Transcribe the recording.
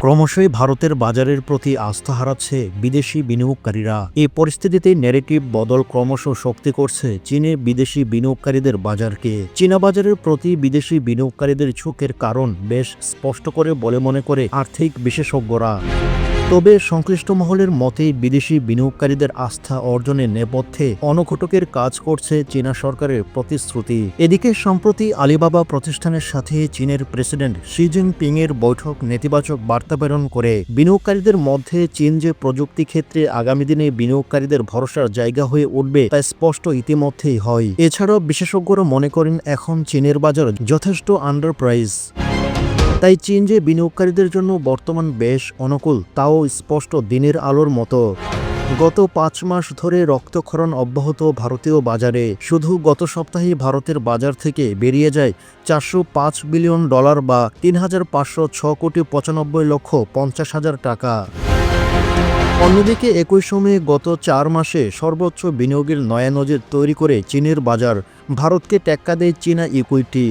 ক্রমশই ভারতের বাজারের প্রতি আস্থা হারাচ্ছে বিদেশি বিনিয়োগকারীরা। এই পরিস্থিতিতে ন্যারেটিভ বদল ক্রমশ শক্তি করছে চীনে বিদেশি বিনিয়োগকারীদের বাজারকে। চীনা বাজারের প্রতি বিদেশি বিনিয়োগকারীদের ঝোঁকের কারণ বেশ স্পষ্ট করে বলে মনে করে আর্থিক বিশেষজ্ঞরা। তবে সংশ্লিষ্ট মহলের মতে বিদেশি বিনিয়োগকারীদের আস্থা অর্জনের নেপথ্যে অনঘটকের কাজ করছে চীনা সরকারের প্রতিশ্রুতি। এদিকে সম্প্রতি আলিবাবা প্রতিষ্ঠানের সাথে চীনের প্রেসিডেন্ট শি জিনপিং এর বৈঠক নেতিবাচক বার্তা প্রেরণ করে বিনিয়োগকারীদের মধ্যে চীন যে প্রযুক্তি ক্ষেত্রে আগামী দিনে বিনিয়োগকারীদের ভরসার জায়গা হয়ে উঠবে তা স্পষ্ট ইতিমধ্যেই হয়। এছাড়াও বিশেষজ্ঞরা মনে করেন এখন চীনের বাজার যথেষ্ট আন্ডার প্রাইস। তাই চীন যে বিনিয়োগকারীদের জন্য বর্তমান বেশ অনুকূল তাও স্পষ্ট দিনের আলোর মতো। গত ৫ মাস ধরে রক্তক্ষরণ অব্যাহত ভারতীয় বাজারে। শুধু গত সপ্তাহে ভারতের বাজার থেকে বেরিয়ে যায় $405 বিলিয়ন বা ৩,৫০৬,৯৫,৫০,০০০ টাকা। অন্যদিকে একই সময়ে গত ৪ মাসে সর্বোচ্চ বিনিয়োগের নয়া নজির তৈরি করে চীনের বাজার। ভারতকে টেক্কা দেয় চীনা ইকুইটি।